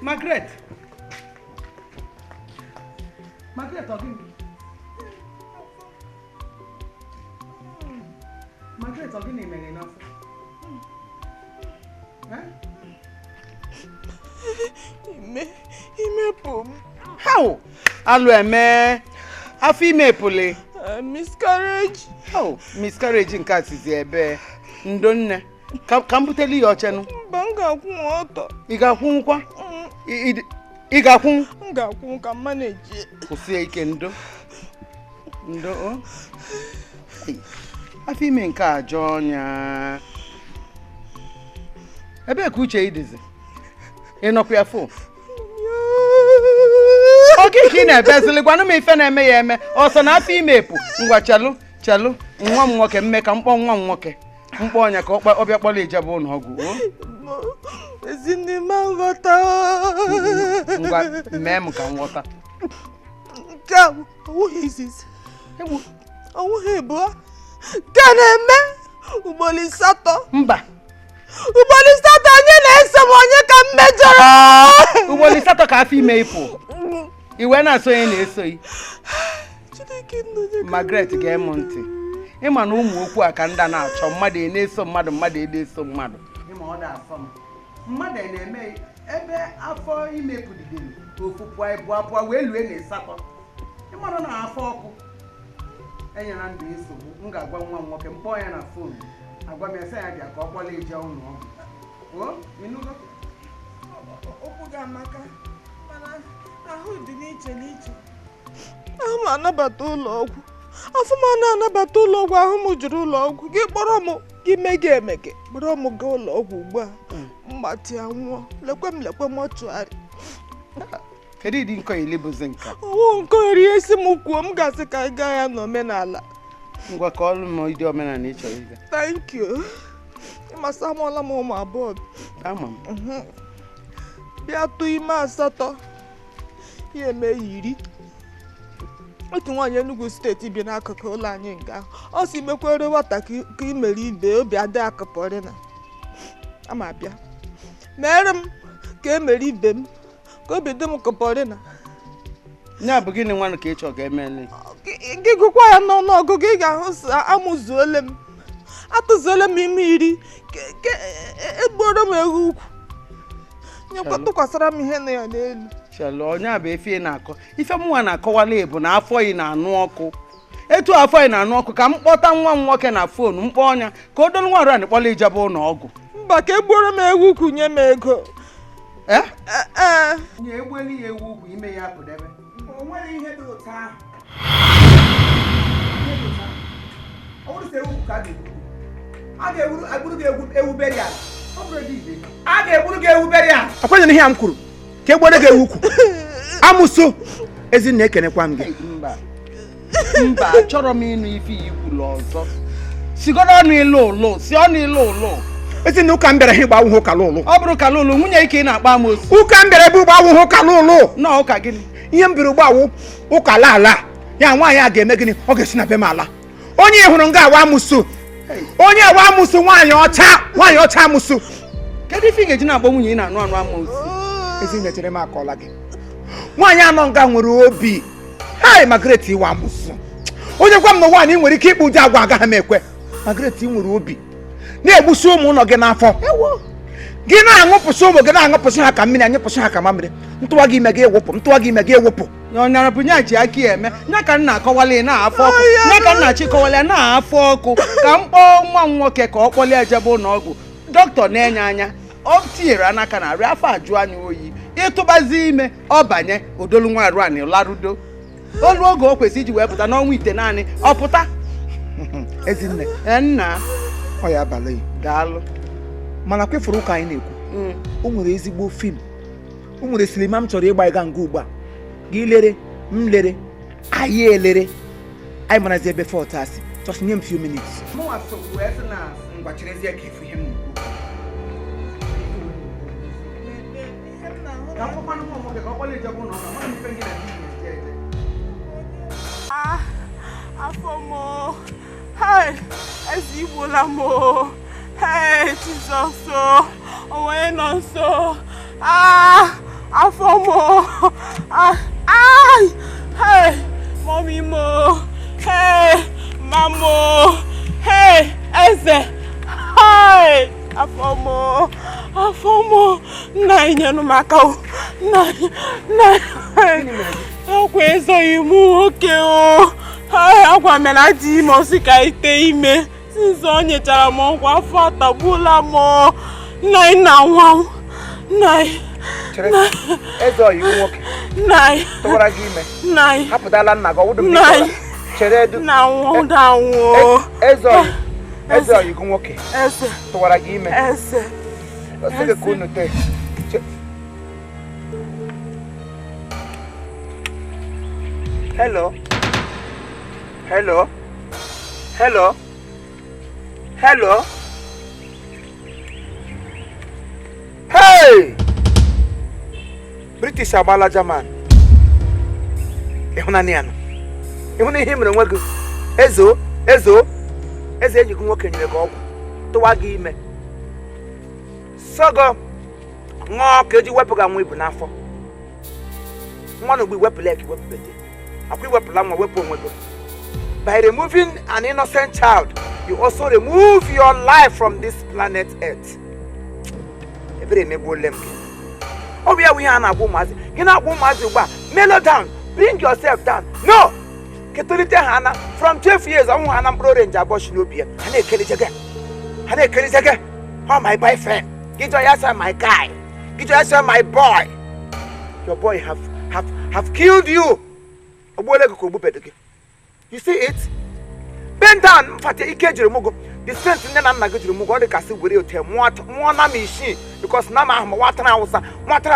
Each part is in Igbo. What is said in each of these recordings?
Margaret, again. Margaret, again, enough. Ime pum. How? Alwe afi me pole. Miscarriage. How? Miscarriage in cats is ebe. Ndonne. Kambuteli yochenu. Banga kuoto. Iga kwa. Iga kun. Nga kun ka manage. Kusie ike ndo. Ndo. Afi me nka ajonya. Ebe ku uche idize. Enoku ya fo. Okay, kina bezili gwanu me ife na eme ya eme. Oso na afi imepu. Ngwa chalu. Nwa nwoke mmeka mkpọ nwa nwoke. Mkpọ onya ka obia kpọla ijebe ụlọ ọgwụ. Ezini mangota. Ngwa mem ka nghọta. Who is this? Owu hebo. Kaneme uboli sato. Mba. Uboli sato onye na-eso m onye ka mmejọrọ. Uboli sato ka afi imepu. Iwe na so onye na-eso yi. Margaret ga-emu ntị. Ịma na ụmụ okwu aka nda na-achọ mmadụ na-eso mmadụ na-eso mmadụ. Ịma ọ da-asọ m. Mmadụ na-eme ebe afọ imepụdidelu ofupụ apụa wee lue na ịsatọ. Ịma na afọ ọkụ. Enyere ndụ nsogbu. M ga-agwa nwa m nwoke mkpọ ya na fon. Agwa m ese ya bịa ka ọ kpọla eje ụlọ ọgwụ. O, ịnụgo? Okwu ga-amaka. Mana ahụ dị n'iche. Ahụ m anabata ụlọ ọgwụ. Afọ m na-anabata ụlọ ọgwụ ahụ m jụrụ ụlọ ọgwụ. Gị kpọrọ m gị emege. Kpọrọ m gaa ụlọ ọgwụ ugbu a. Mgbatị anwụọ. Lekwe m ọchụgharị. Kedu ịdị nkọ ile bụzi nka? Owo nkọ eri esi m kwuo m gasị ka ị gaa ya n'omenala. Ngwa ka ọlụ m ịdị omenala ị chọrọ ịga. Thank you. Ịmasa amụọla m ụmụ abụọ. Ama m. Bịa tụ ime 8. Ya eme 10. Otu nwaanyị Enugu steeti bi n'akụkụ ụlọ anyị nga ahụ. Ọ si mekwere nwata ka imere ibe obi adị akụpọrị na. Ama abịa. Mere m ka emere ibe m ka obi dị m kụpọrị na. Nya bụ gịnị nwanụ ka ị chọrọ ka emele? Gị gụkwa ya n'ọnụọgụgụ ị ga-ahụ amụzuole m. Atụzuole m ime 10. Egboro m Ewu Ukwu. Nyekwa tụkwasara m ihe na ya n'elu. Chalo, onye a bụ efe na-akọ. Ife mụnwa na-akọwala ebu na afọ yi na-anụ ọkụ. Etu afọ yi na-anụ ọkụ ka m kpọta nwa m nwoke na fon mkpọ ọnya ka o dolu nwa arụ kpọla ijebe ụlọ ọgwụ. Mba ka egboro m Ewu Ukwu nye m ego. Nye egbeli ya Ewu Ukwu ime ya pụdebe. O nwere ihe dị ụtọ ahụ. Ọ bụrụ sị Ewu Ukwu ka a ga-egburu gị ewu berial. Ọ bụrụ dị ibe. A ga-egburu gị ewu berial. Akwenye ihe m kwuru. Ka egboro gị Ewu Ukwu. Amụso Ezinne ekenekwa m gị. Mba, achọrọ m ịnụ ife ikwulu ọzọ. Sigodo ọnụ ilu ụlụ, si ọnụ ilu ụlụ. Ezinne ụka m bịara ha ịgba awụhụ ka lụlụ. Ọ bụrụ ka lụlụ nwunye ike ị na-akpa amosu. Ụka m bịara ebe ụgba awụhụ ka lụlụ. Na ụka gịnị? Ihe m biri ụgba awụ ụka ala. Ya nwaanyị a ga-eme gịnị? Ọ ga-esi na be m ala. Onye hụrụ nga awa amụso. Onye awa amụso nwaanyị ọcha amụso. Kedu ife ị ga-eji na-akpọ nwunye ị na-anụ anụ amosu? Ezinne chere m akọla gị. Nwaanyị anọ nga nwere obi. Hai Margaret iwa amụso. Onye gwa m na nwaanyị nwere ike ịkpụ ụdị agwa agaghị m ekwe. Margaret nwere obi. Na-egbusi ụmụ ụlọ gị n'afọ. Gị na-aṅụpụsị ụmụ gị na-aṅụpụsị ha ka mmiri anyụpụsị ha ka mamịrị. Ntụwa gị ime gị ewepụ. Ọnyara bụ nya ji aka eme. Nya ka nna akọwala na afọ ọkụ. Nya ka nna chịkọwala na afọ ọkụ. Ka m kpọọ nwa m nwoke ka ọ kpọlie ejebe ụlọ ọgwụ. Dọkịta na-enye anya. Ọ tinyere anaka na arị afọ ajụ anya oyi. Ịtụbazi ime ọ banye odolu nwa arụ anị larudo. Olu oge o kwesị iji wee pụta n'ọnwa ite naanị ọ pụta. Ezinne Nna ọ ya abalị daalụ. mana kwefuru ụka anyị na-ekwu. O nwere ezigbo fim. O nwere sinima m chọrọ ịgba ịga nga ugbu a. Gị lere m lere anyị elere. Anyị marazi ebe fọt asị. Just nye m few minutes. Mụnwa sokwu esi na ngwachirezie ka efu ihe m na-ekwu. Ka akwụkwọ nụkwọ nwoke ka ọ kpọla ijebe ụlọ ọgwụ. Mara m ife gị na ndị eje. Afọ m. Hai, ezi igbola m. Hey, Jizọs. O wee nọ nso. Afomo. Ay. Hey, mommy mo. Hey, mamo. Hey, Eze. Hey, Afomo. Afomo. Nai nyanu makao. Nai. Akwa ezo imu oke o. Hey, akwa mena di mo sika ite ime. Since onye chara mo kwa afọ atabula mo. Nai na nwa. Nai. Ezo iwu nwoke. Nai. Tụwara gị ime. Nai. Hapụtala nna gị ọwụdụ m. Nai. Chere edu. Na nwo. Ezo iwu nwoke. Ese. Tụwara gị ime. Ese. Osege ka unu tee. Hello. Hello. Hello. Hello. Hey! British abala German. Ihunaniano. Ihuna ihe mere nwe gị. Eze eji gị nwoke nyere gị ọgwụ. Tụwa gị ime. Sogo. Ṅụọ ka eji wepụ gị nwa ibu n'afọ. Nwa na ogbi wepụla eki wepụbete. Akwa iwepụla nwa wepụ onwe gị. By removing an innocent child, you also remove your life from this planet Earth. Ebere megbuole m gị. Ọ bụ ya ihe a na-agwa ụmụazị. Gị na-agwa ụmụazị ugbu a, mellow down, bring yourself down. No! Ketolite ha na from 12 years ọnwụ ha na mkpụrụ orange abọchi n'obi ya. Ha na-ekelije gị. Oh, my boyfriend. Gị jọ ya say my guy. Gị jọ ya say my boy. Your boy have killed you. Ogbuole gị ka ogbubedo gị. You see it? Bend down, mfate ike jiri mugo. The strength nne na nna gị jiri mugo ọ dị ka si were ote mụọ na m isi because na ma ahụ nwatara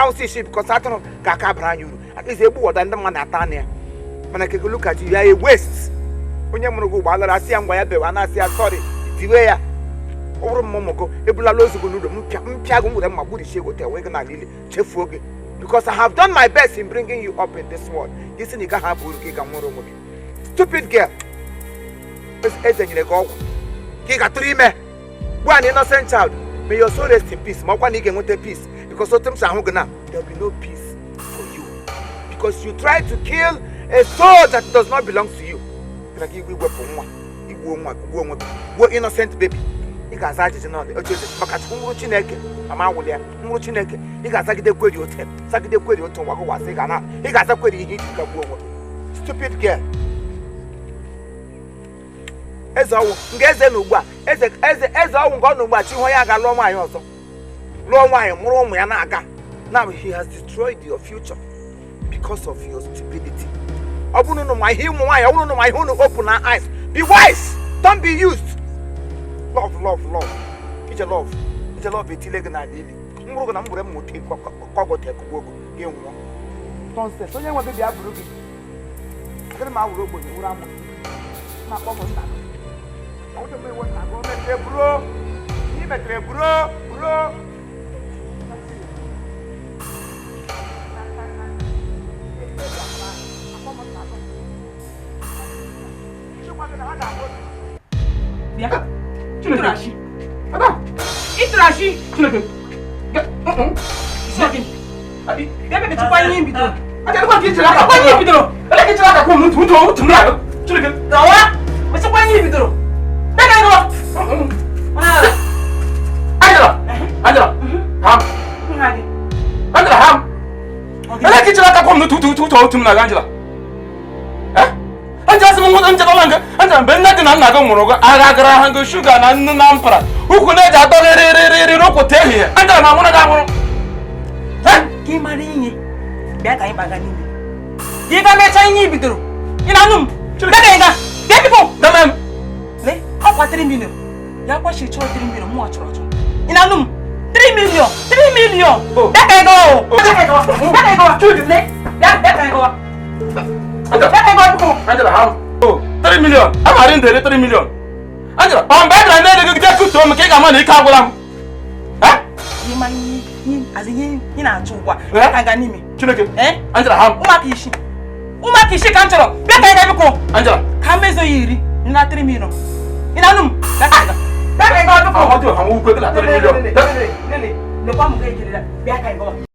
awụsa isi because atụrụ ka aka bara anyị uru. At least egbu wọda ndị mmadụ na-ata anya ya. Mana ke look at you, ya a waste. Onye mụrụ gị ụgbọala asị ya ngwa ya bewa na-asị ya sorry, tiwe ya. Ọ bụrụ mmụmụ gị ebulala ozugbo n'ụlọ mpịa gị nwere mma gburichie gote wee gị na lili chefuo gị. Because I have done my best in bringing you up in this world. This thing you can't have gị ga nwere onwe gị. Stupid girl. Eze nyere gị ọgwụ. Gị gatụrụ ime. Gwa an innocent child. May your soul rest in peace. Ma ọkwa na ị ga-enweta peace. Because otu m si ahụ gị na, there will be no peace for you. Because you tried to kill a soul that does not belong to you. Gị na gị iwepụ nwa. Igbuo onwe gị. Gbuo innocent baby. Ị ga-aza ajụjụ na oche maka Chukwu nwụrụ Chineke. Ama awụli ya. Nwụrụ Chineke. Ị ga-azagide kweri otu. Zagide kweri otu nwa gị wasị ị ga-aza kweri ihe iji ka gbuo onwe gị. Stupid girl. Eze ọwụ nke eze na ugbu a eze ọwụ nke ọ na ugbu a chi hụ ya ga lụọ nwaanyị ọzọ lụọ nwaanyị mụrụ ụmụ ya na-aga. Now he has destroyed your future because of your stupidity. Ọ bụrụ na ụmụ ihe ụmụ nwaanyị ọ bụrụ na ụmụ ihe unu open our eyes, be wise, don't be used. Love ije love etile gị na ili mkpụrụ gị na mgbere mmụta kọgote kugbogo gị nwụọ nonsense. Onye nwe gị bịa bụrụ gị agịrị ma awụrụ ogbenye wụrụ amụ na-akpọ m nna gị. Bro, you better bro. Yeah. Iturashi. Ada. Iturashi. Chuleke. Sokin. Abi, debe ke chukwa yin bidoro. Aka kwa ki chira ka kwa yin bidoro. Ele ke chira ka kwa muntu tumra. Chuleke. Dawa. Me chukwa yin bidoro. Debe no. Angela. Ham. Angela ham. Ele ke chira ka kwa muntu tumra Angela. Angela se mungu Angela langa. Angela benna de na ga nwuru ga agagara hanga sugar na nnu na mpara. Ukwu na ja do re ro ko te hie. Angela ma nwuru ga nwuru. Ki mari yin. Bia ka yin baga ni. Yi ga mecha yin bidoro. Ina num. Ga ga. Get people. Damam. Le, how 3 million? Ya kwa she 3 million mo achoro. Ina num. 3 million. 3 million. That can go. That can go. Children, that can go. Angela, how? Oh, 3 million. I'm having 3 million. Angela, I'm better than that. Get to home, get money, can't go on. Huh? You money, as in, a chua. I got me. Eh? Angela, how? Umakishi can't tell. Better than go. Angela, come as a year, not 3 million. In a room. That I got to go. How to 3 million. Lily, the one who gave you that. Back I go.